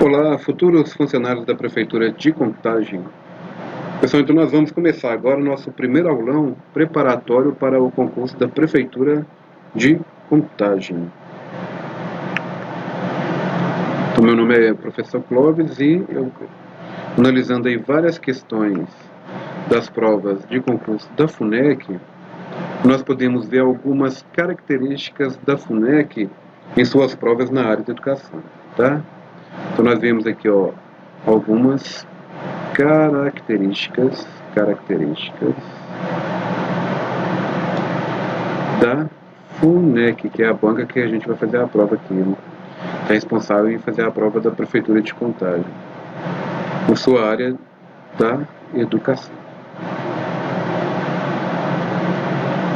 Olá, futuros funcionários da Prefeitura de Contagem. Pessoal, então nós vamos começar agora o nosso primeiro aulão preparatório para o concurso da Prefeitura de Contagem. Então, meu nome é professor Clóvis e eu, analisando aí várias questões das provas de concurso da FUNEC, nós podemos ver algumas características da FUNEC em suas provas na área de educação, tá? Então nós vemos aqui, ó, algumas características da FUNEC, que é a banca que a gente vai fazer a prova aqui, né? É responsável em fazer a prova da Prefeitura de Contagem, na sua área da educação.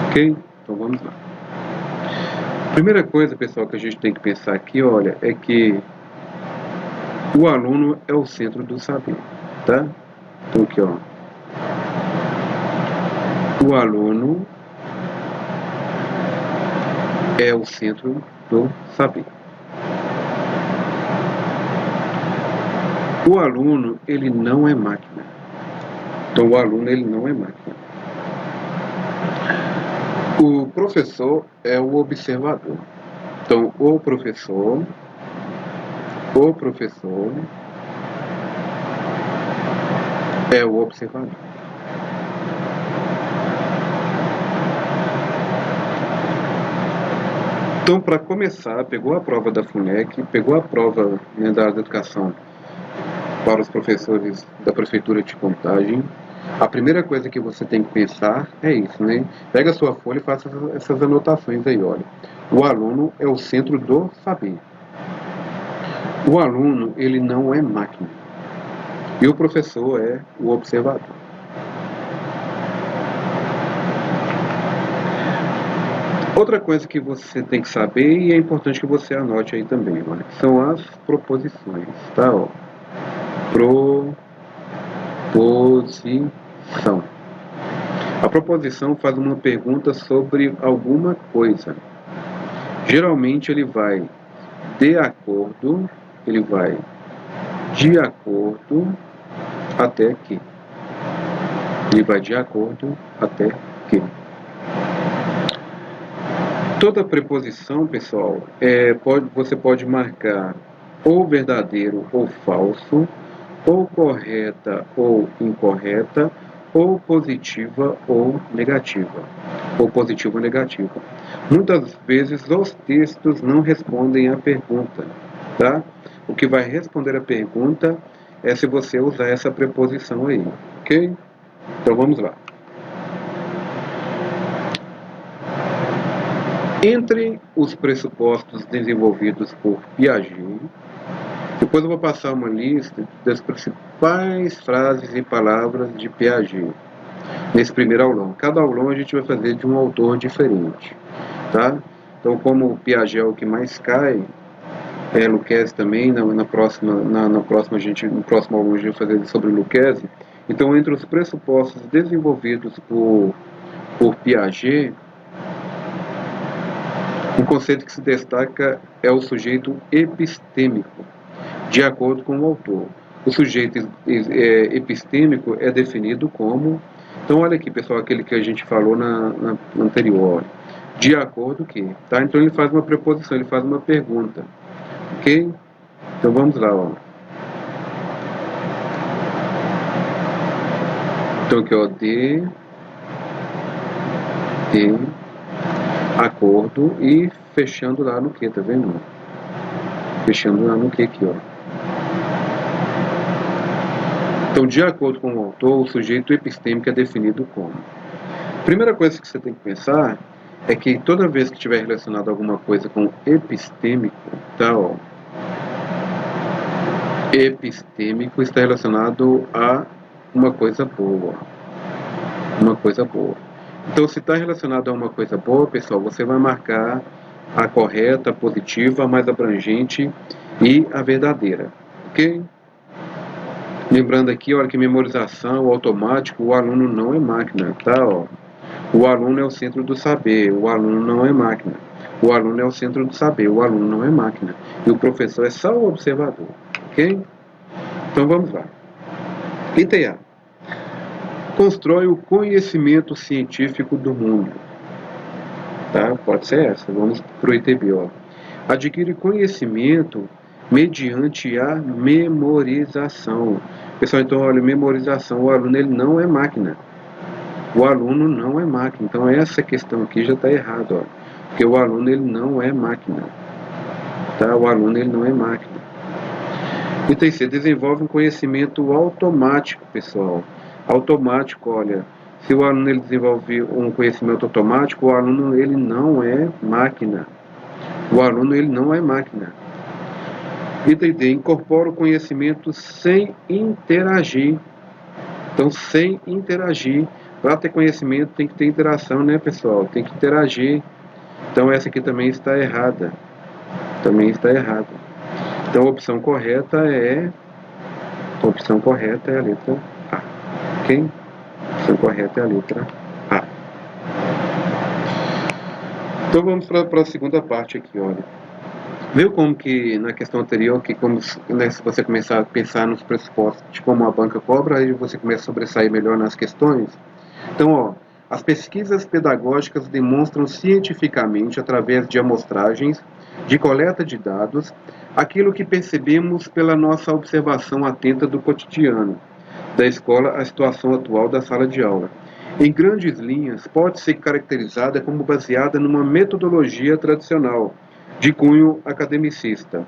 Ok? Então vamos lá. Primeira coisa, pessoal, que a gente tem que pensar aqui, olha, é que o aluno é o centro do saber, tá? Então aqui, ó. O aluno é o centro do saber. O aluno, ele não é máquina. Então o aluno, ele não é máquina. O professor é o observador. Então o professor é o observador. Então, para começar, pegou a prova da FUNEC, pegou a prova, né, da área da educação para os professores da Prefeitura de Contagem, a primeira coisa que você tem que pensar é isso, né? Pega a sua folha e faça essas anotações aí, olha. O aluno é o centro do saber. O aluno, ele não é máquina. E o professor é o observador. Outra coisa que você tem que saber, e é importante que você anote aí também, olha, são as proposições, tá? Ó. Proposição. A proposição faz uma pergunta sobre alguma coisa. Geralmente ele vai de acordo até que. Ele vai de acordo até que. Toda preposição, pessoal, você pode marcar ou verdadeiro ou falso, ou correta ou incorreta, ou positiva ou negativa. Ou positiva ou negativa. Muitas vezes os textos não respondem à pergunta, tá? O que vai responder a pergunta é se você usar essa preposição aí, ok? Então vamos lá. Entre os pressupostos desenvolvidos por Piaget, depois eu vou passar uma lista das principais frases e palavras de Piaget nesse primeiro aulão. Cada aulão a gente vai fazer de um autor diferente, tá? Então, como Piaget é o que mais cai, Lucchesi também, no próximo aulão a gente vai fazer sobre Lucchesi. Então, entre os pressupostos desenvolvidos por Piaget, um conceito que se destaca é o sujeito epistêmico, de acordo com o autor. O sujeito epistêmico é definido como... Então, olha aqui, pessoal, aquele que a gente falou na anterior. De acordo que, tá? Então, ele faz uma preposição, ele faz uma pergunta. Ok? Então, vamos lá, ó. Então, aqui, ó, de acordo e fechando lá no que, tá vendo? Fechando lá no que aqui, ó. Então, de acordo com o autor, o sujeito epistêmico é definido como. Primeira coisa que você tem que pensar é que toda vez que tiver relacionado alguma coisa com epistêmico, tá, ó. Epistêmico está relacionado a uma coisa boa. Uma coisa boa. Então, se está relacionado a uma coisa boa, pessoal, você vai marcar a correta, a positiva, a mais abrangente e a verdadeira, ok? Lembrando aqui, olha, que memorização, automático, o aluno não é máquina, tá? Ó. O aluno é o centro do saber, o aluno não é máquina. O aluno é o centro do saber, o aluno não é máquina. E o professor é só o observador, ok? Então vamos lá. Item A. Constrói o conhecimento científico do mundo. Tá? Pode ser essa. Vamos para o item B. Ó. Adquire conhecimento mediante a memorização. Pessoal, então, olha, memorização. O aluno ele não é máquina. O aluno não é máquina. Então, essa questão aqui já está errada. Ó. Porque o aluno ele não é máquina. Tá? O aluno ele não é máquina. Item C. Desenvolve um conhecimento automático, pessoal. Automático, olha. Se o aluno ele desenvolve um conhecimento automático, o aluno ele não é máquina. O aluno ele não é máquina. Item D. Incorpora o conhecimento sem interagir. Então, sem interagir. Para ter conhecimento tem que ter interação, né, pessoal? Tem que interagir. Então, essa aqui também está errada. Também está errada. Então, a opção correta é a letra A. Ok? A opção correta é a letra A. Então, vamos para a segunda parte aqui, olha. Viu como que na questão anterior, que como, né, se você começar a pensar nos pressupostos de como a banca cobra, aí você começa a sobressair melhor nas questões. Então, ó, as pesquisas pedagógicas demonstram cientificamente, através de amostragens, de coleta de dados, aquilo que percebemos pela nossa observação atenta do cotidiano da escola à situação atual da sala de aula. Em grandes linhas, pode ser caracterizada como baseada numa metodologia tradicional, de cunho academicista.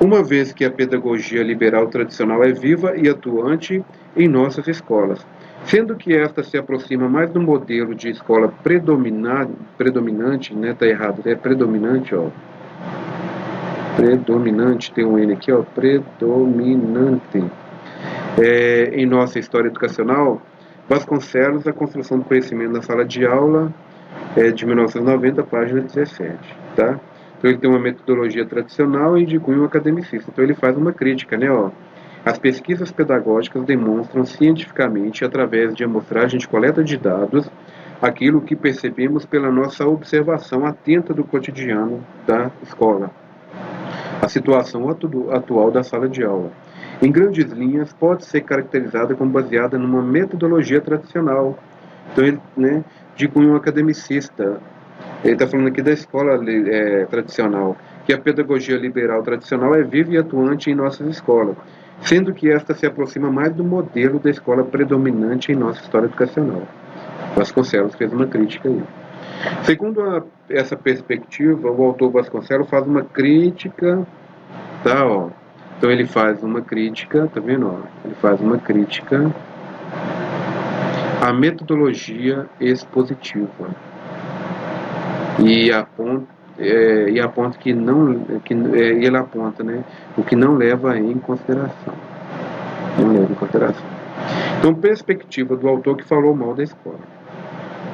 Uma vez que a pedagogia liberal tradicional é viva e atuante em nossas escolas, sendo que esta se aproxima mais do modelo de escola predominante, né, tá errado, é predominante, ó. Predominante, tem um N aqui, ó, predominante. Em nossa história educacional, Vasconcelos, A Construção do Conhecimento na Sala de Aula, de 1990, página 17, tá? Então ele tem uma metodologia tradicional e de cunho academicista. Então ele faz uma crítica, né? Ó. As pesquisas pedagógicas demonstram cientificamente, através de amostragem de coleta de dados, aquilo que percebemos pela nossa observação atenta do cotidiano da escola, a situação atual da sala de aula. Em grandes linhas, pode ser caracterizada como baseada numa metodologia tradicional. Então ele, né, de cunho academicista. Ele está falando aqui da escola tradicional, que a pedagogia liberal tradicional é viva e atuante em nossas escolas, sendo que esta se aproxima mais do modelo da escola predominante em nossa história educacional. Vasconcelos fez uma crítica aí. Segundo essa perspectiva, o autor Vasconcelos faz uma crítica, tá, ó. Então ele faz uma crítica, tá vendo, ó? Ele faz uma crítica à metodologia expositiva. E aponta que não, ele aponta, né, o que não leva em consideração. Não leva em consideração. Então, perspectiva do autor que falou mal da escola.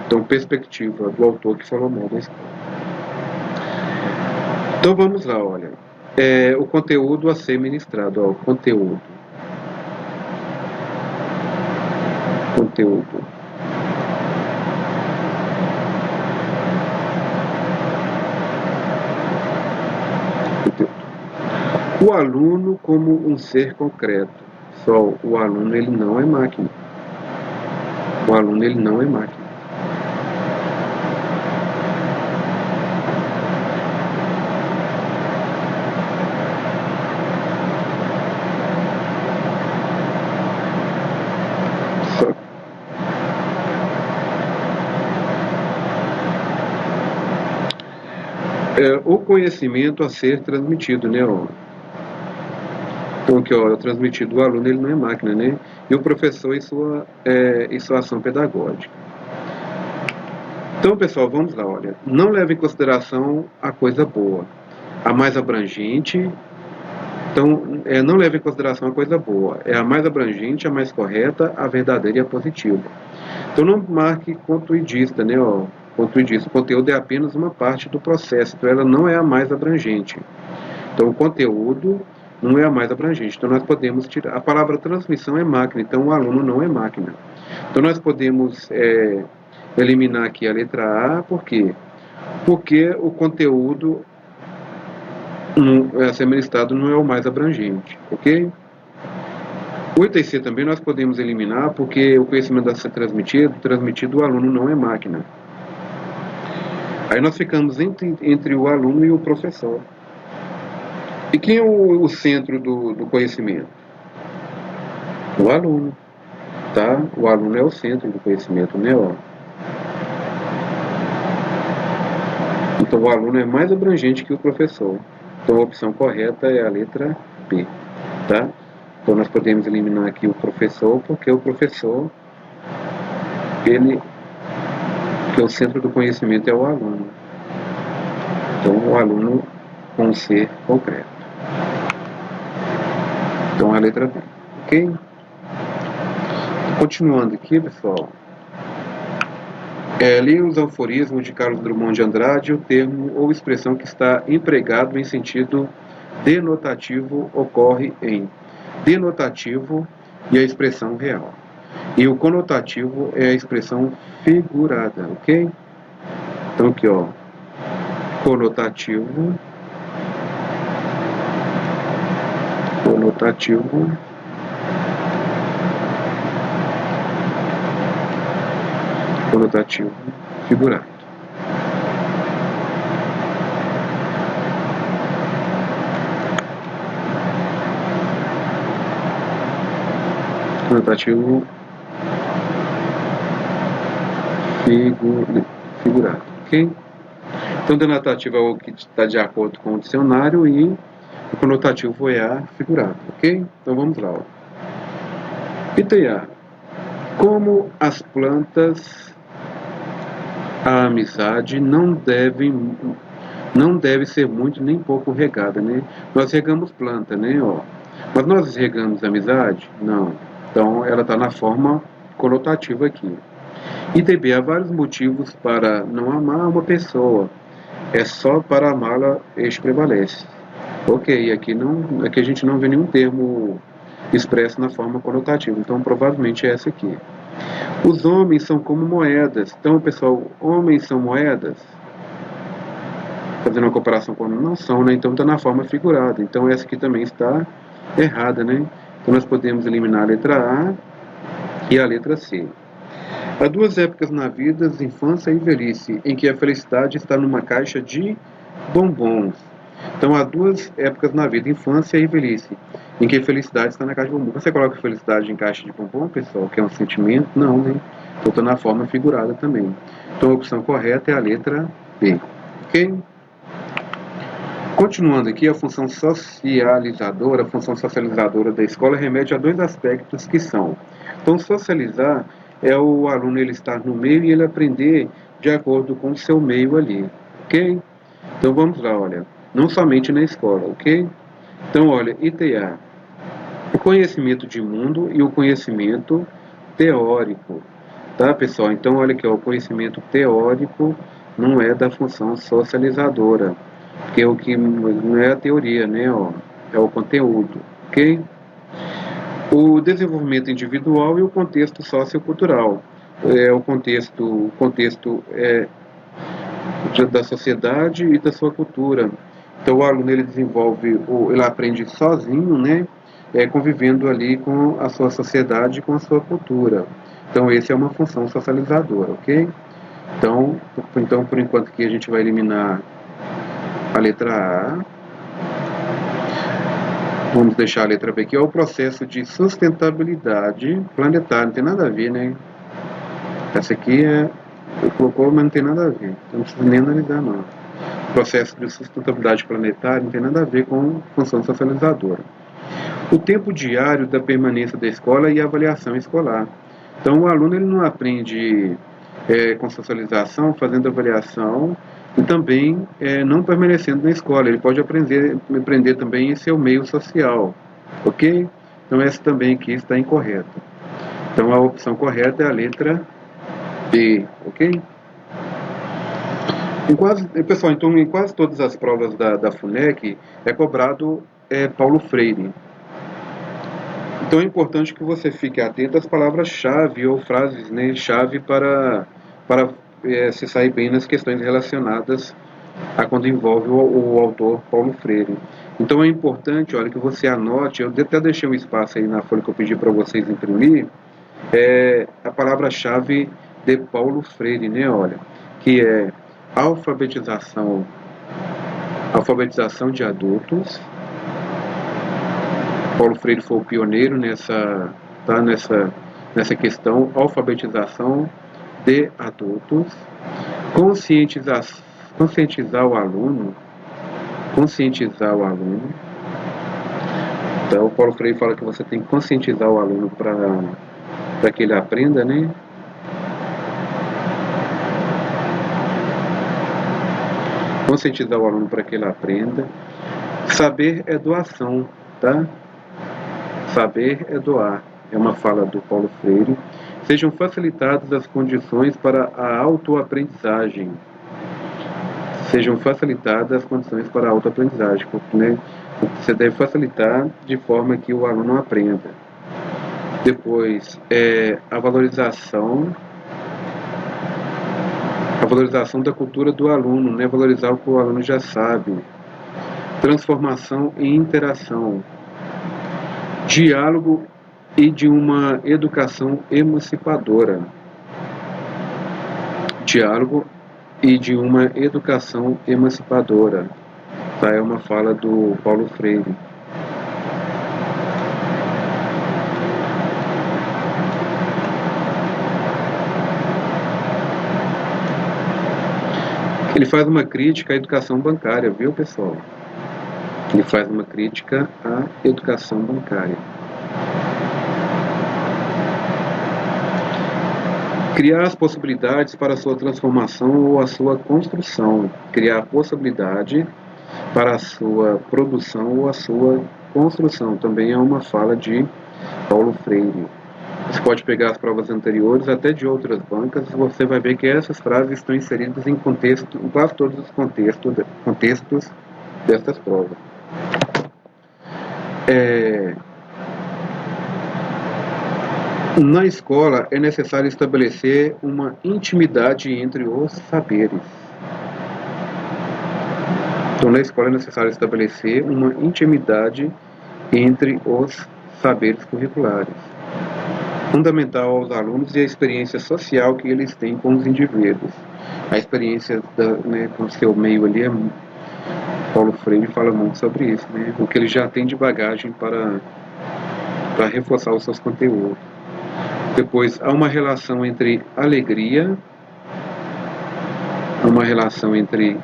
Então, perspectiva do autor que falou mal da escola. Então, vamos lá, olha. O conteúdo a ser ministrado, ó, conteúdo. O aluno como um ser concreto. Só o aluno ele não é máquina. O aluno ele não é máquina. O conhecimento a ser transmitido, né? Ó. Então, aqui, ó, é transmitido o aluno, ele não é máquina, né? E o professor em sua ação pedagógica. Então, pessoal, vamos lá, olha. Não leve em consideração a coisa boa, a mais abrangente. Então, não leve em consideração a coisa boa. É a mais abrangente, a mais correta, a verdadeira e a positiva. Então, não marque contuidista, né? Ó, contuidista. O conteúdo é apenas uma parte do processo, então ela não é a mais abrangente. Então, o conteúdo não é a mais abrangente. Então, nós podemos tirar... A palavra transmissão é máquina, então o aluno não é máquina. Então, nós podemos eliminar aqui a letra A, por quê? Porque o conteúdo Esse listado não é o mais abrangente, ok? O item C também nós podemos eliminar porque o conhecimento deve ser transmitido o aluno não é máquina. Aí nós ficamos entre o aluno e o professor. E quem é o centro do conhecimento? O aluno, tá? O aluno é o centro do conhecimento, né? Ó. Então o aluno é mais abrangente que o professor. Então a opção correta é a letra B, tá? Então nós podemos eliminar aqui o professor, porque o professor, que o centro do conhecimento é o aluno. Então o aluno com C concreto. Então a letra B, ok? Continuando aqui, pessoal. Li os aforismos de Carlos Drummond de Andrade, o termo ou expressão que está empregado em sentido denotativo ocorre em denotativo e a expressão real. E o conotativo é a expressão figurada, ok? Então aqui, ó, conotativo, figurado. Conotativo figurado, ok? Então, denotativo é o que está de acordo com o dicionário e o conotativo é a figurado, ok? Então vamos lá, ó. Item A. Como as plantas, a amizade não deve ser muito nem pouco regada, né? Nós regamos planta, né? Ó. Mas nós regamos amizade? Não. Então ela está na forma conotativa aqui. Item B. Há vários motivos para não amar uma pessoa. É só para amá-la este prevalece. Ok, aqui a gente não vê nenhum termo expresso na forma conotativa, então provavelmente é essa aqui. Os homens são como moedas. Então, pessoal, homens são moedas? Fazendo uma comparação com não são, né? Então está na forma figurada. Então essa aqui também está errada, né? Então nós podemos eliminar a letra A e a letra C. Há duas épocas na vida, infância e velhice, em que a felicidade está numa caixa de bombons. Então há duas épocas na vida, infância e velhice, em que a felicidade está na caixa de bombom. Você coloca felicidade em caixa de bombom, pessoal, que é um sentimento? Não, né? Então está na forma figurada também. Então a opção correta é a letra B. Ok? Continuando aqui, a função socializadora da escola remete a dois aspectos que são. Então, socializar é o aluno ele estar no meio e ele aprender de acordo com o seu meio ali, ok? Então, vamos lá, olha, não somente na escola, ok? Então, olha, item A, o conhecimento de mundo e o conhecimento teórico, tá, pessoal? Então, olha aqui, ó, o conhecimento teórico não é da função socializadora, porque o que não é a teoria, né, ó, é o conteúdo, ok? O desenvolvimento individual e o contexto sociocultural. O contexto da sociedade e da sua cultura. Então o aluno ele desenvolve, ele aprende sozinho, né, convivendo ali com a sua sociedade e com a sua cultura. Então essa é uma função socializadora, ok? Então por enquanto que a gente vai eliminar a letra A. Vamos deixar a letra B aqui. É o processo de sustentabilidade planetária. Não tem nada a ver, né? Essa aqui colocou, mas não tem nada a ver. Então não precisa nem analisar, não. O processo de sustentabilidade planetária não tem nada a ver com função socializadora. O tempo diário da permanência da escola e a avaliação escolar. Então o aluno ele não aprende com socialização, fazendo avaliação e também não permanecendo na escola. Ele pode aprender também em seu meio social, ok? Então essa também aqui está incorreta. Então a opção correta é a letra B, ok? Pessoal, então em quase todas as provas da FUNEC é cobrado Paulo Freire. Então é importante que você fique atento às palavras-chave ou frases, né, chave para se sair bem nas questões relacionadas a quando envolve o autor Paulo Freire. Então é importante, olha, que você anote, eu até deixei um espaço aí na folha que eu pedi para vocês imprimir, a palavra-chave de Paulo Freire, né, olha, que é alfabetização de adultos. Paulo Freire foi o pioneiro nessa questão, alfabetização de adultos, conscientizar o aluno. Então, o Paulo Freire fala que você tem que conscientizar o aluno para que ele aprenda, né? Conscientizar o aluno para que ele aprenda. Saber é doação, tá? Saber é doar. É uma fala do Paulo Freire. Sejam facilitadas as condições para a autoaprendizagem. Né? Você deve facilitar de forma que o aluno aprenda. Depois, a valorização da cultura do aluno, né? Valorizar o que o aluno já sabe. Transformação e interação. Diálogo e de uma educação emancipadora. Tá? É uma fala do Paulo Freire. Ele faz uma crítica à educação bancária, viu, pessoal? Ele faz uma crítica à educação bancária. Criar as possibilidades para a sua transformação ou a sua construção. Criar possibilidade para a sua produção ou a sua construção. Também é uma fala de Paulo Freire. Você pode pegar as provas anteriores, até de outras bancas, e você vai ver que essas frases estão inseridas em quase todos os contextos dessas provas. Na escola é necessário estabelecer uma intimidade entre os saberes. Então, na escola é necessário estabelecer uma intimidade entre os saberes curriculares. Fundamental aos alunos e a experiência social que eles têm com os indivíduos. A experiência com o seu meio ali, Paulo Freire fala muito sobre isso, né? O que ele já tem de bagagem para reforçar os seus conteúdos. Depois, há uma relação entre alegria, né? Há uma relação entre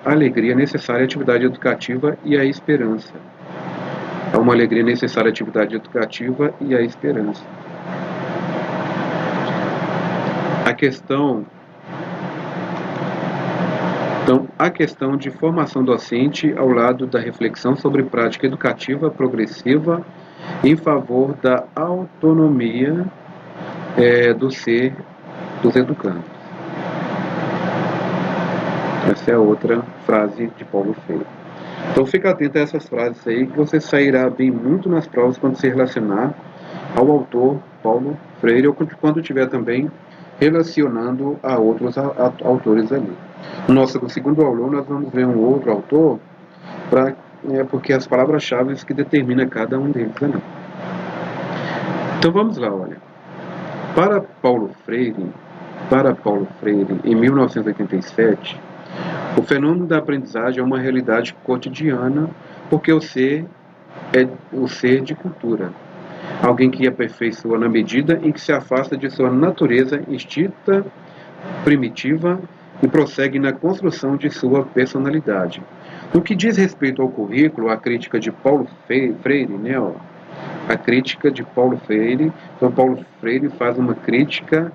alegria, necessária atividade educativa e a esperança. Há uma alegria necessária atividade educativa e a esperança. A questão de formação docente ao lado da reflexão sobre prática educativa progressiva em favor da autonomia do ser dos educandos. Essa é outra frase de Paulo Freire. Então fica atento a essas frases aí, que você sairá bem muito nas provas quando se relacionar ao autor Paulo Freire, ou quando estiver também relacionando a outros autores ali. No nosso segundo aula, nós vamos ver um outro autor, porque as palavras-chave que determinam cada um deles ali. Então vamos lá, olha. Para Paulo Freire, em 1987, o fenômeno da aprendizagem é uma realidade cotidiana, porque o ser é o ser de cultura. Alguém que aperfeiçoa na medida em que se afasta de sua natureza instinta, primitiva, e prossegue na construção de sua personalidade. No que diz respeito ao currículo, a crítica de Paulo Freire, né, a crítica de Paulo Freire, então Paulo Freire faz uma crítica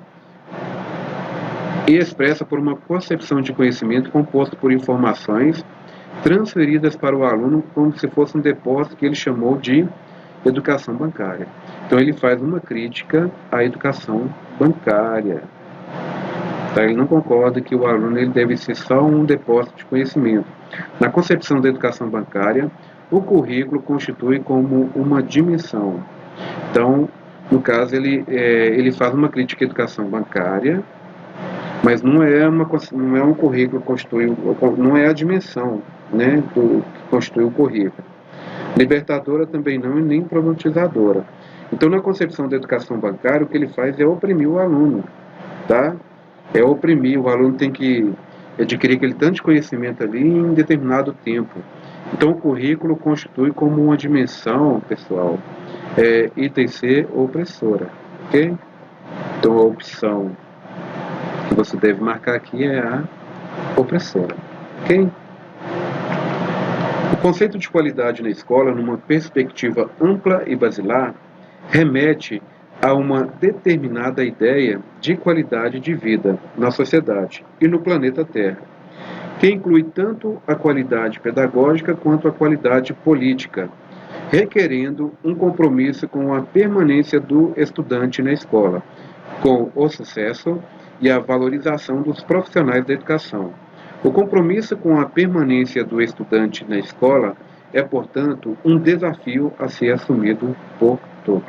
e expressa por uma concepção de conhecimento composto por informações transferidas para o aluno como se fosse um depósito que ele chamou de educação bancária. Então ele faz uma crítica à educação bancária. Tá? Ele não concorda que o aluno ele deve ser só um depósito de conhecimento. Na concepção da educação bancária, o currículo constitui como uma dimensão. Então, No caso, ele faz uma crítica à educação bancária, mas não é um currículo que constitui, não é a dimensão, né, que constitui o currículo. Libertadora também não e nem problematizadora. Então, na concepção da educação bancária, o que ele faz é oprimir o aluno, tá? É oprimir, o aluno tem que adquirir aquele tanto de conhecimento ali em determinado tempo. Então, o currículo constitui como uma dimensão, pessoal, ITC opressora, ok? Então, a opção que você deve marcar aqui é a opressora, ok? O conceito de qualidade na escola, numa perspectiva ampla e basilar, remete a uma determinada ideia de qualidade de vida na sociedade e no planeta Terra, que inclui tanto a qualidade pedagógica quanto a qualidade política, requerendo um compromisso com a permanência do estudante na escola, com o sucesso e a valorização dos profissionais da educação. O compromisso com a permanência do estudante na escola é, portanto, um desafio a ser assumido por todos.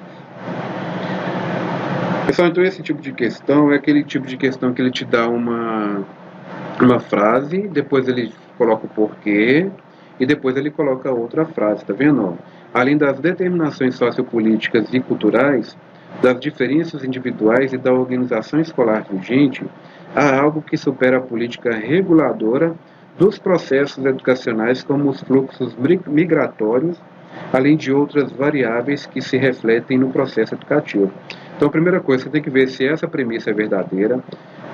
Pessoal, então esse tipo de questão é aquele tipo de questão que ele te dá uma frase, depois ele coloca o porquê e depois ele coloca outra frase, tá vendo? Além das determinações sociopolíticas e culturais, das diferenças individuais e da organização escolar vigente, há algo que supera a política reguladora dos processos educacionais, como os fluxos migratórios, além de outras variáveis que se refletem no processo educativo. Então, a primeira coisa, você tem que ver se essa premissa é verdadeira,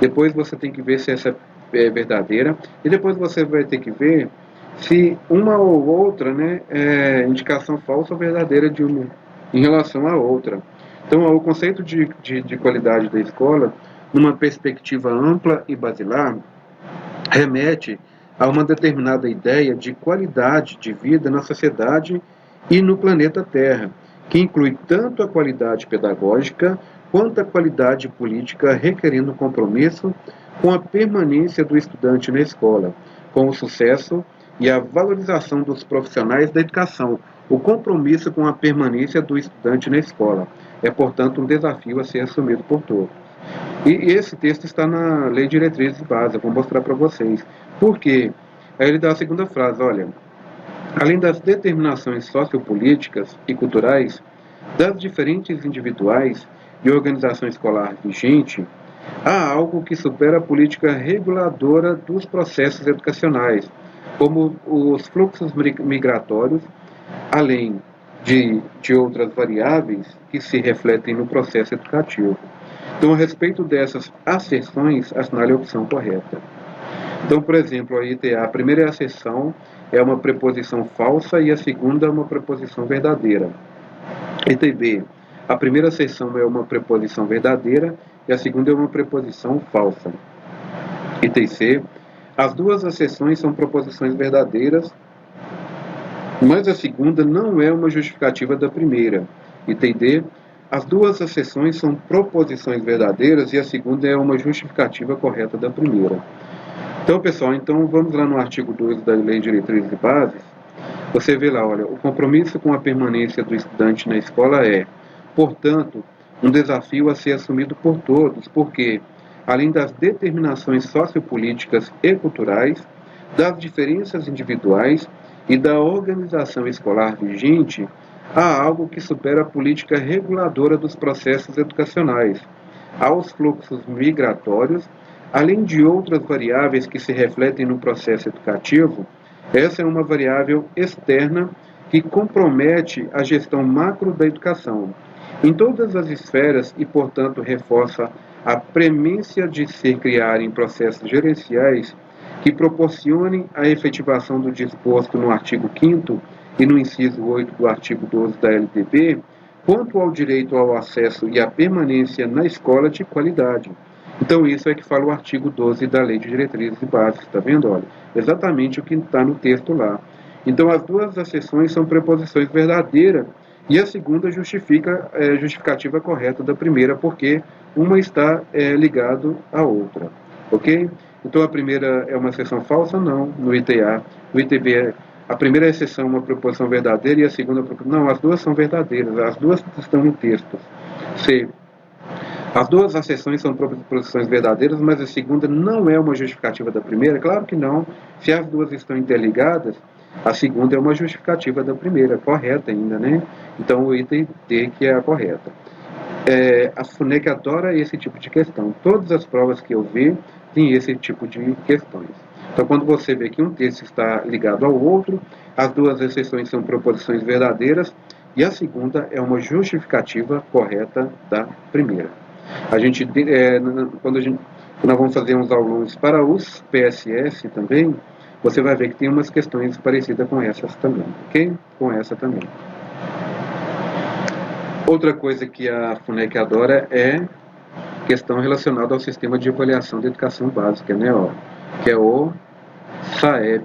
depois você tem que ver se essa é verdadeira, e depois você vai ter que ver se uma ou outra, né, é indicação falsa ou verdadeira de uma em relação à outra. Então, o conceito de qualidade da escola, numa perspectiva ampla e basilar, remete a uma determinada ideia de qualidade de vida na sociedade e no planeta Terra, que inclui tanto a qualidade pedagógica quanto a qualidade política, requerendo compromisso com a permanência do estudante na escola, com o sucesso e a valorização dos profissionais da educação. O compromisso com a permanência do estudante na escola é, portanto, um desafio a ser assumido por todos. E esse texto está na Lei de Diretrizes Básicas, vou mostrar para vocês. Por quê? Aí ele dá a segunda frase, olha, além das determinações sociopolíticas e culturais, das diferentes individuais e organização escolar vigente, há algo que supera a política reguladora dos processos educacionais, como os fluxos migratórios, além de outras variáveis que se refletem no processo educativo. Então, a respeito dessas asserções, assinale a opção correta. Então, por exemplo, a ITA, a primeira asserção é uma preposição falsa e a segunda é uma preposição verdadeira. ITB, a primeira asserção é uma preposição verdadeira e a segunda é uma preposição falsa. ITC, as duas asserções são proposições verdadeiras, mas a segunda não é uma justificativa da primeira. ITD, as duas asserções são proposições verdadeiras e a segunda é uma justificativa correta da primeira. Então, pessoal, vamos lá no artigo 2 da Lei de Diretrizes e Bases. Você vê lá, olha, o compromisso com a permanência do estudante na escola é, portanto, um desafio a ser assumido por todos, porque, além das determinações sociopolíticas e culturais, das diferenças individuais e da organização escolar vigente, há algo que supera a política reguladora dos processos educacionais, aos fluxos migratórios, além de outras variáveis que se refletem no processo educativo. Essa é uma variável externa que compromete a gestão macro da educação, em todas as esferas e, portanto, reforça a premência de se criarem processos gerenciais que proporcionem a efetivação do disposto no artigo 5º e no inciso 8 do artigo 12 da LDB, quanto ao direito ao acesso e à permanência na escola de qualidade. Então, isso é que fala o artigo 12 da Lei de Diretrizes e Bases, está vendo? Olha, exatamente o que está no texto lá. Então, as duas acessões são preposições verdadeiras e a segunda justificativa correta da primeira, porque uma está ligado à outra, ok? Então, a primeira é uma acessão falsa? Não, no ITA. No ITB, a primeira exceção é uma preposição verdadeira e a segunda... Não, as duas são verdadeiras, as duas estão no texto. C. As duas acessões são proposições verdadeiras, mas a segunda não é uma justificativa da primeira? Claro que não. Se as duas estão interligadas, a segunda é uma justificativa da primeira, correta ainda, né? Então o item D que é a correta. A FUNEC adora esse tipo de questão. Todas as provas que eu vi têm esse tipo de questões. Então, quando você vê que um texto está ligado ao outro, as duas exceções são proposições verdadeiras e a segunda é uma justificativa correta da primeira. Quando nós vamos fazer uns aulões para os PSS também, você vai ver que tem umas questões parecidas com essas também, ok? Com essa também. Outra coisa que a FUNEC adora é questão relacionada ao sistema de avaliação da educação básica, né? Que é o SAEB.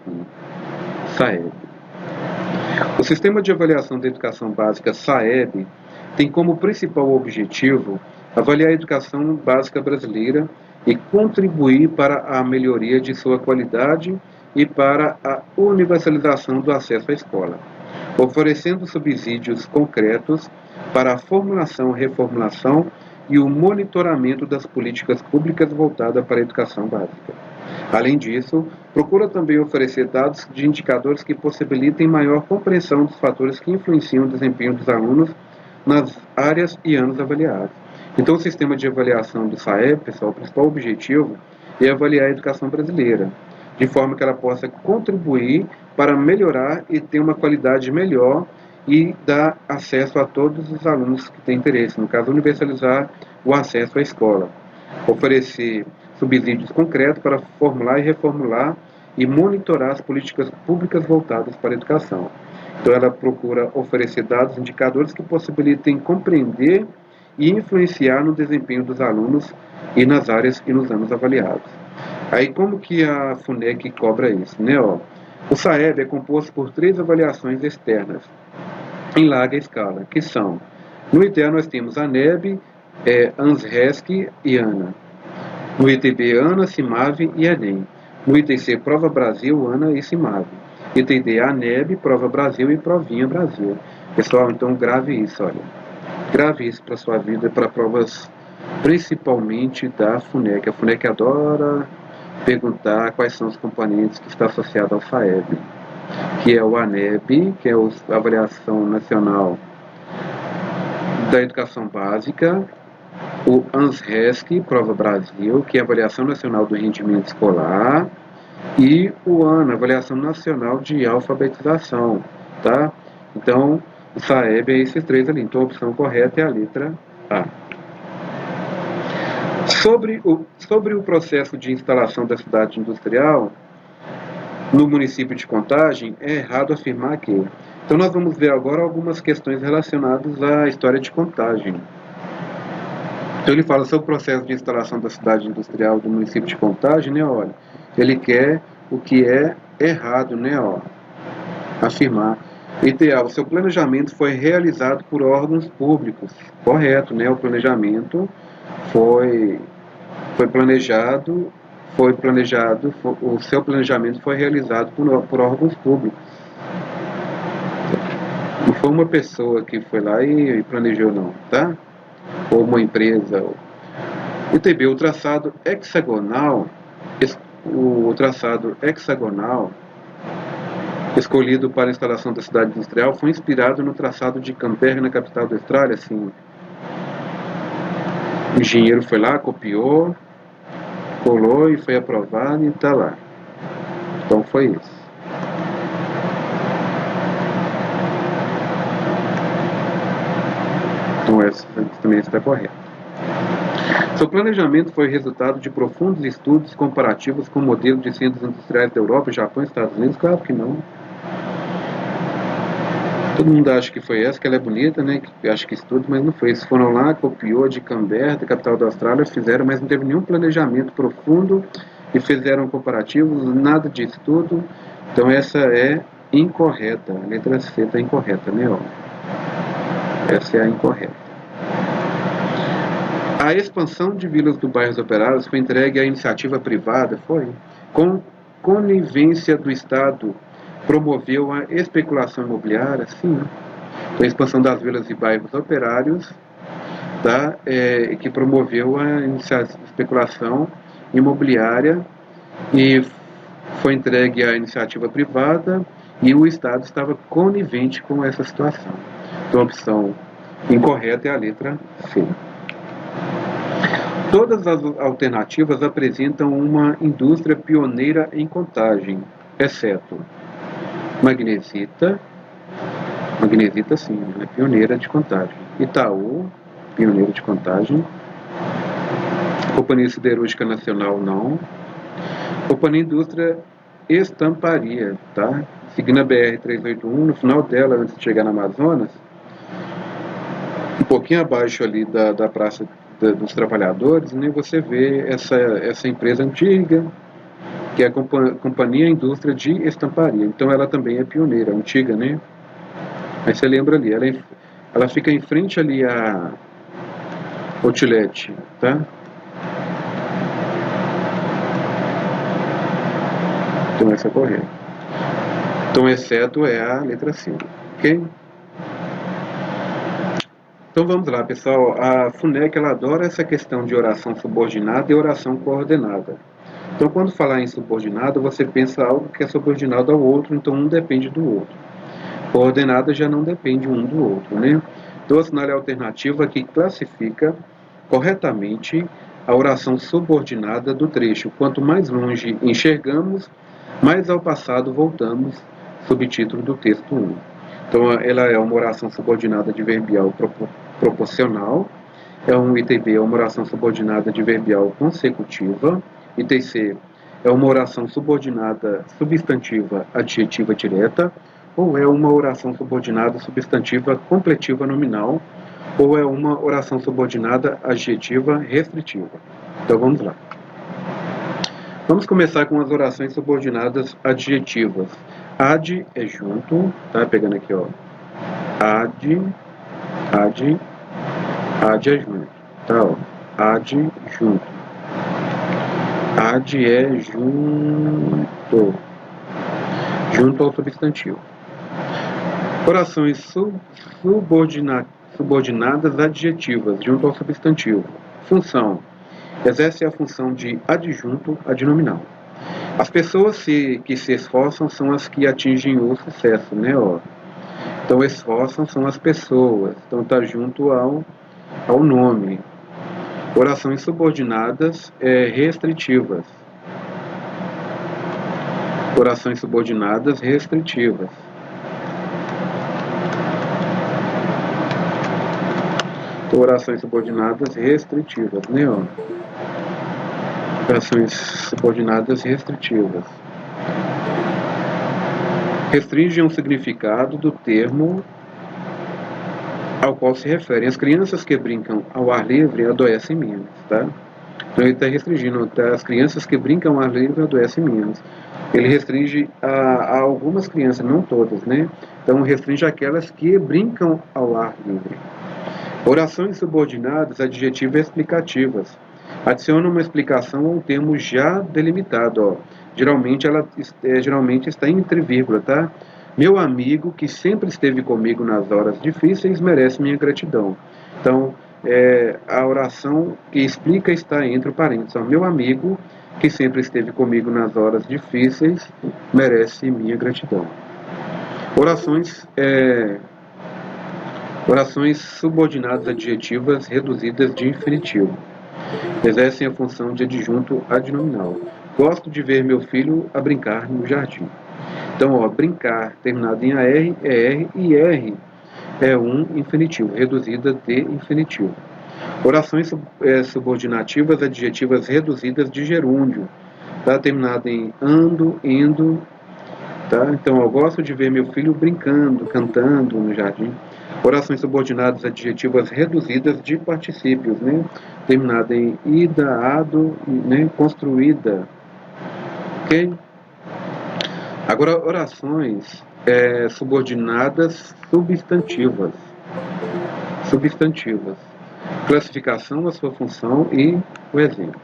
O sistema de avaliação da educação básica, SAEB, tem como principal objetivo avaliar a educação básica brasileira e contribuir para a melhoria de sua qualidade e para a universalização do acesso à escola, oferecendo subsídios concretos para a formulação, reformulação e o monitoramento das políticas públicas voltadas para a educação básica. Além disso, procura também oferecer dados de indicadores que possibilitem maior compreensão dos fatores que influenciam o desempenho dos alunos nas áreas e anos avaliados. Então, o sistema de avaliação do SAEB, pessoal, o principal objetivo é avaliar a educação brasileira, de forma que ela possa contribuir para melhorar e ter uma qualidade melhor e dar acesso a todos os alunos que têm interesse, no caso, universalizar o acesso à escola, oferecer subsídios concretos para formular e reformular e monitorar as políticas públicas voltadas para a educação. Então, ela procura oferecer dados, indicadores que possibilitem compreender e influenciar no desempenho dos alunos e nas áreas e nos anos avaliados. Aí, como que a FUNEC cobra isso, né? O SAEB é composto por 3 avaliações externas, em larga escala, que são, no ITEA nós temos a ANEB, ANSRESC e ANA. No ITB, ANA, CIMAV e ENEM. No ITC, Prova Brasil, ANA e CIMAV. ITD, ANEB, Prova Brasil e Provinha Brasil. Pessoal, então grave isso, olha. Grave isso para sua vida, para provas principalmente da FUNEC. A FUNEC adora perguntar quais são os componentes que estão associados ao SAEB, que é o ANEB, que é a Avaliação Nacional da Educação Básica, o ANSRESC, Prova Brasil, que é a Avaliação Nacional do Rendimento Escolar, e o ANA, Avaliação Nacional de Alfabetização, tá? Então, o SAEB é esses 3 ali. Então, a opção correta é a letra A. Sobre o processo de instalação da cidade industrial no município de Contagem, é errado afirmar que... Então, nós vamos ver agora algumas questões relacionadas à história de Contagem. Então, ele fala sobre o processo de instalação da cidade industrial do município de Contagem, né? Olha, ele quer o que é errado, né? Afirmar. ITA, o seu planejamento foi realizado por órgãos públicos. Correto, né? O planejamento foi planejado, o seu planejamento foi realizado por órgãos públicos. Não foi uma pessoa que foi lá e planejou, não, tá? Ou uma empresa. ITB, o traçado hexagonal escolhido para a instalação da cidade industrial foi inspirado no traçado de Canberra, na capital da Austrália. Assim, o engenheiro foi lá, copiou, colou e foi aprovado e está lá. Então foi isso. Então essa também está correta. Seu planejamento foi resultado de profundos estudos comparativos com o modelo de centros industriais da Europa, Japão e Estados Unidos? Claro que não. Todo mundo acha que foi essa, que ela é bonita, né? Que acha que estudo, mas não foi. Eles foram lá, copiou de Canberra, da capital da Austrália, fizeram, mas não teve nenhum planejamento profundo e fizeram comparativos, nada disso tudo. Então essa é incorreta. A letra C está incorreta, né? Essa é a incorreta. A expansão de vilas do bairros operários foi entregue à iniciativa privada, foi? Com conivência do Estado, promoveu a especulação imobiliária, sim. A expansão das vilas e bairros operários tá? Que promoveu a especulação imobiliária e foi entregue à iniciativa privada e o Estado estava conivente com essa situação. Então a opção incorreta é a letra C. Todas as alternativas apresentam uma indústria pioneira em Contagem, exceto Magnesita sim, é pioneira de Contagem. Itaú, pioneiro de Contagem. Companhia Siderúrgica Nacional, não. Companhia Indústria Estamparia, tá? Seguindo a BR-381, no final dela, antes de chegar na Amazonas, um pouquinho abaixo ali da Praça dos Trabalhadores, né, você vê essa empresa antiga, que é a Companhia Indústria de Estamparia. Então ela também é pioneira, antiga, né? Aí você lembra ali, ela fica em frente ali a Outlet, tá? Então essa é correta. Então exceto é a letra C, ok? Então vamos lá, pessoal. A FUNEC ela adora essa questão de oração subordinada e oração coordenada. Então quando falar em subordinado, você pensa algo que é subordinado ao outro, então um depende do outro. Coordenada já não depende um do outro, né? Então assinale a alternativa que classifica corretamente a oração subordinada do trecho. Quanto mais longe enxergamos, mais ao passado voltamos, subtítulo do texto 1. Então ela é uma oração subordinada adverbial proporcional, é um item B, é uma oração subordinada adverbial consecutiva, item C, é uma oração subordinada substantiva adjetiva direta, ou é uma oração subordinada substantiva completiva nominal, ou é uma oração subordinada adjetiva restritiva. Então vamos lá. Vamos começar com as orações subordinadas adjetivas. Ad é junto, tá? Pegando aqui, ó. Ad é junto, tá? Ó. Ad junto. Ad é junto. Junto ao substantivo. Orações subordinadas adjetivas, junto ao substantivo. Função. Exerce a função de adjunto adnominal. As pessoas que se esforçam são as que atingem o sucesso, né? Ó. Então, esforçam são as pessoas. Então, está junto ao nome. Orações subordinadas restritivas. Orações subordinadas restritivas. Orações subordinadas restritivas, né? Ó. Orações subordinadas restritivas. Restringem o significado do termo ao qual se referem. As crianças que brincam ao ar livre adoecem menos, tá? Então ele está restringindo, tá? As crianças que brincam ao ar livre adoecem menos. Ele restringe a algumas crianças, não todas, né? Então restringe aquelas que brincam ao ar livre. Orações subordinadas adjetivas explicativas. Adiciona uma explicação a um termo já delimitado, ó. Geralmente está entre vírgula, tá? Meu amigo que sempre esteve comigo nas horas difíceis merece minha gratidão. Então, a oração que explica está entre parênteses. Ó. Meu amigo que sempre esteve comigo nas horas difíceis merece minha gratidão. Orações subordinadas adjetivas reduzidas de infinitivo. Exercem a função de adjunto adnominal. Gosto de ver meu filho a brincar no jardim. Então, ó, brincar terminado em AR é R e R é um infinitivo, reduzida de infinitivo. Orações subordinativas adjetivas reduzidas de gerúndio. Tá? Terminado em ando, indo. Tá? Então, eu gosto de ver meu filho brincando, cantando no jardim. Orações subordinadas adjetivas reduzidas de particípios, né? Terminada em ida, ado, né? Construída. Ok? Agora, orações subordinadas substantivas. Substantivas. Classificação, a sua função e o exemplo.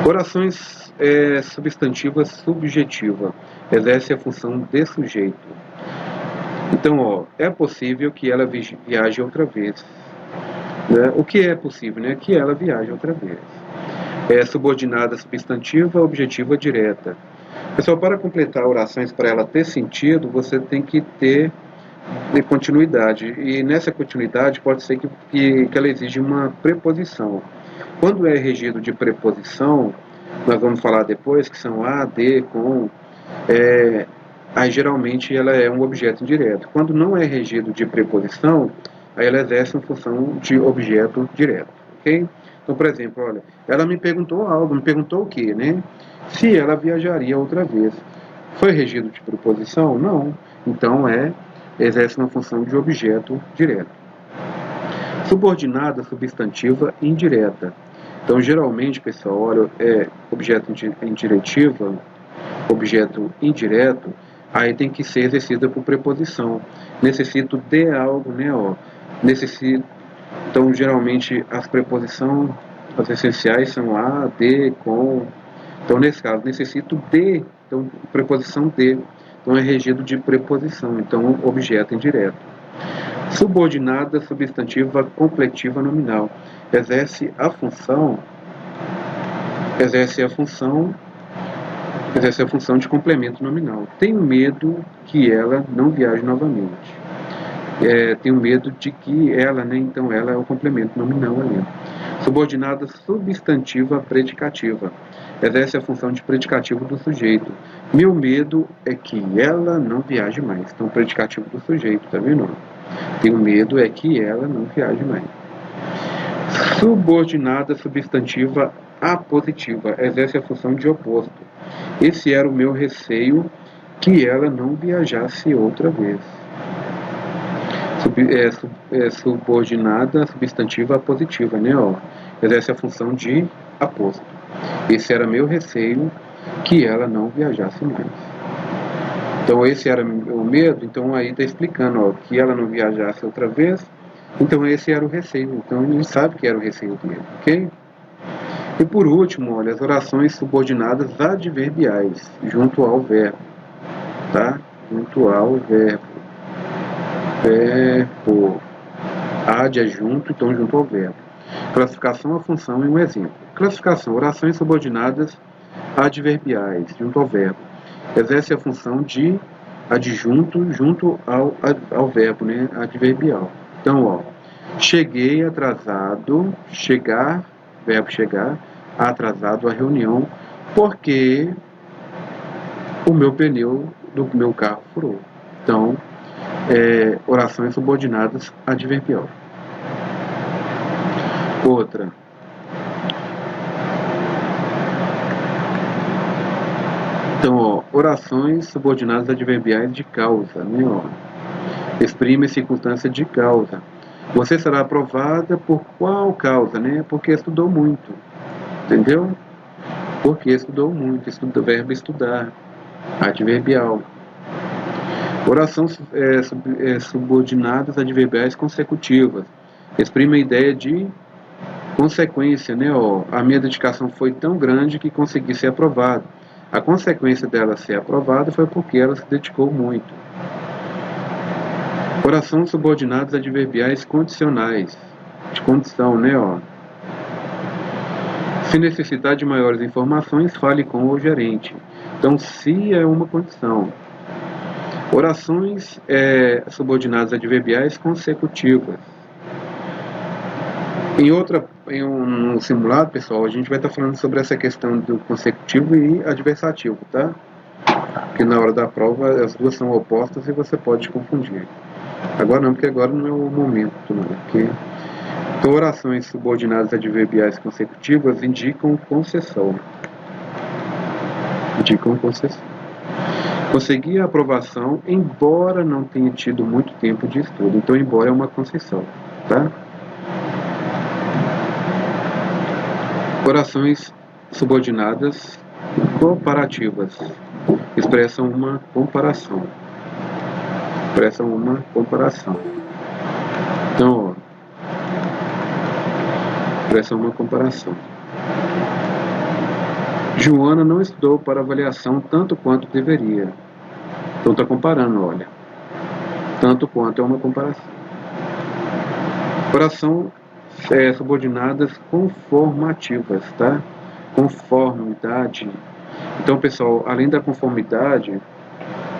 Orações substantivas subjetiva. Exerce a função de sujeito. Então, ó, é possível que ela viaje outra vez. Né? O que é possível, né? Que ela viaje outra vez. É subordinada substantiva, objetiva direta. Pessoal, para completar orações para ela ter sentido, você tem que ter continuidade. E nessa continuidade pode ser que ela exige uma preposição. Quando é regido de preposição, nós vamos falar depois, que são a, de, com, aí geralmente ela é um objeto indireto. Quando não é regido de preposição, aí ela exerce uma função de objeto direto, ok? Então, por exemplo, olha, ela me perguntou algo, me perguntou o quê, né? Se ela viajaria outra vez. Foi regido de preposição? Não. Então, exerce uma função de objeto direto. Subordinada, substantiva indireta. Então, geralmente, pessoal, olha, objeto indiretiva, objeto indireto, aí tem que ser exercida por preposição. Necessito de algo, né? Ó. Necessito. Então, geralmente, as preposições, as essenciais são a, de, com. Então, nesse caso, necessito de. Então, preposição de. Então, é regido de preposição. Então, objeto indireto. Subordinada, substantiva, completiva, nominal. Exerce a função de complemento nominal. Tenho medo que ela não viaje novamente. Tenho medo de que ela, né? Então ela é o complemento nominal ali. Subordinada substantiva predicativa. Exerce a função de predicativo do sujeito. Meu medo é que ela não viaje mais. Então, predicativo do sujeito, tá vendo? Tenho medo é que ela não viaje mais. Subordinada substantiva apositiva. Exerce a função de oposto. Esse era o meu receio, que ela não viajasse outra vez. Subordinada substantiva apositiva, né? Ó, exerce a função de aposto. Esse era meu receio, que ela não viajasse mais. Então esse era o medo, então aí está explicando, ó, que ela não viajasse outra vez. Então esse era o receio. Então ele sabe que era o receio dele, ok? E por último, olha, as orações subordinadas adverbiais, junto ao verbo, tá? Junto ao verbo. Verbo. Ad é junto, então junto ao verbo. Classificação, a função e um exemplo. Classificação, orações subordinadas adverbiais, junto ao verbo. Exerce a função de adjunto junto ao verbo, né? Adverbial. Então, ó, cheguei atrasado, chegar, verbo chegar, atrasado à reunião, porque o meu pneu do meu carro furou. Então, orações subordinadas adverbial. Outra. Então, ó, orações subordinadas adverbiais de causa, né? Ó, exprime circunstância de causa. Você será aprovada por qual causa, né? Porque estudou muito, entendeu? Porque estudou muito, verbo estudar, adverbial. Oração subordinadas adverbiais consecutivas. Exprime a ideia de consequência, né? Ó, a minha dedicação foi tão grande que consegui ser aprovado. A consequência dela ser aprovada foi porque ela se dedicou muito. Orações subordinadas adverbiais condicionais. De condição, né? Ó. Se necessitar de maiores informações, fale com o gerente. Então, se é uma condição. Orações subordinadas adverbiais consecutivas. Em um simulado, pessoal, a gente vai estar falando sobre essa questão do consecutivo e adversativo, tá? Porque na hora da prova as duas são opostas e você pode confundir. Agora não, porque agora não é o momento, né? Porque então, orações subordinadas adverbiais consecutivas indicam concessão. Consegui a aprovação, embora não tenha tido muito tempo de estudo. Então, embora é uma concessão, tá? Orações subordinadas comparativas expressam uma comparação. Então, ó, expressam uma comparação. Joana não estudou para avaliação tanto quanto deveria. Então está comparando, olha. tanto quanto é uma comparação. Oração subordinadas conformativas, tá? Conformidade. Então, pessoal, além da conformidade,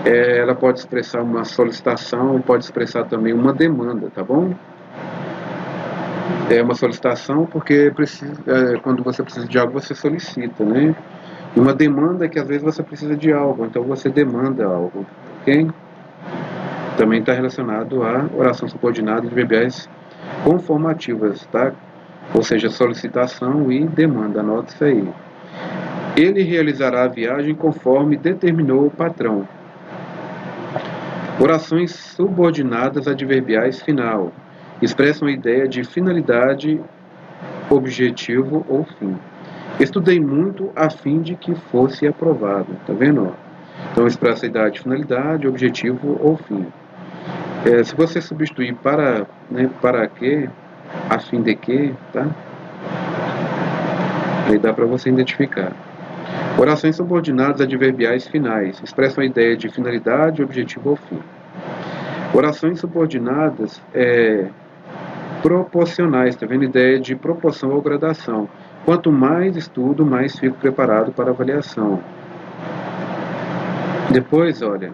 ela pode expressar uma solicitação, pode expressar também uma demanda, tá bom? É uma solicitação porque quando você precisa de algo, você solicita, né? E uma demanda é que às vezes você precisa de algo, então você demanda algo, ok? Também está relacionado à oração subordinada de adverbiais conformativas, tá? Ou seja, solicitação e demanda, anote isso aí. Ele realizará a viagem conforme determinou o patrão. Orações subordinadas adverbiais final. Expressam a ideia de finalidade, objetivo ou fim. Estudei muito a fim de que fosse aprovado. Tá vendo? Então, expressa a ideia de finalidade, objetivo ou fim. Se você substituir para, né, para que, a fim de que, tá? Aí dá para você identificar. Orações subordinadas adverbiais finais. Expressam a ideia de finalidade, objetivo ou fim. Orações subordinadas proporcionais, tá vendo? Ideia de proporção ou gradação. Quanto mais estudo, mais fico preparado para avaliação. Depois, olha,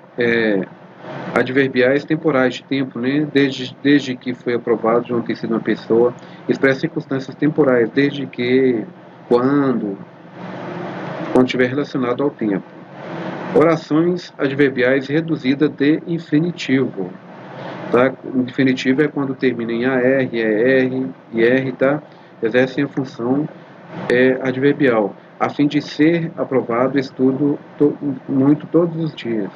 adverbiais temporais de tempo, né? Desde que foi aprovado de não ter sido uma pessoa. Expressa circunstâncias temporais, desde que, quando estiver relacionado ao tempo. Orações adverbiais reduzidas de infinitivo. Tá? Infinitivo é quando termina em AR, ER, IR, tá? Exercem a função adverbial. A fim de ser aprovado, estudo muito todos os dias.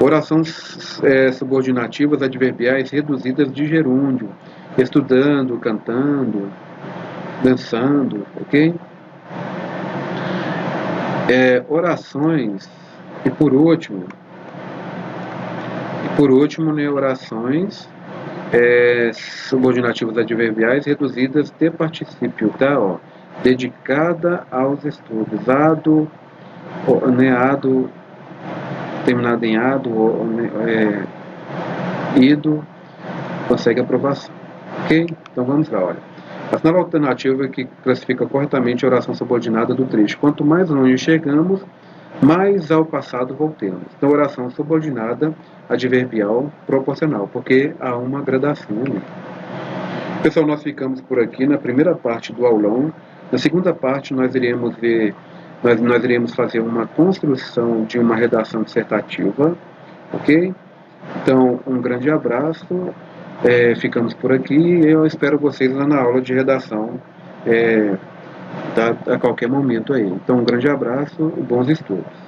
Orações subordinativas adverbiais reduzidas de gerúndio. Estudando, cantando, dançando, ok? Orações, e por último, né, orações subordinativas adverbiais reduzidas de particípio, tá? Ó, dedicada aos estudos, ado, terminado em ado, ido, consegue aprovação, ok? Então vamos lá, olha. A nova alternativa que classifica corretamente a oração subordinada do trecho. Quanto mais longe chegamos, mais ao passado voltemos. Então, oração subordinada adverbial proporcional, porque há uma gradação ali. Pessoal, nós ficamos por aqui na primeira parte do aulão. Na segunda parte, nós iremos fazer uma construção de uma redação dissertativa, ok? Então, um grande abraço. Ficamos por aqui e eu espero vocês lá na aula de redação a qualquer momento aí. Então, um grande abraço e bons estudos.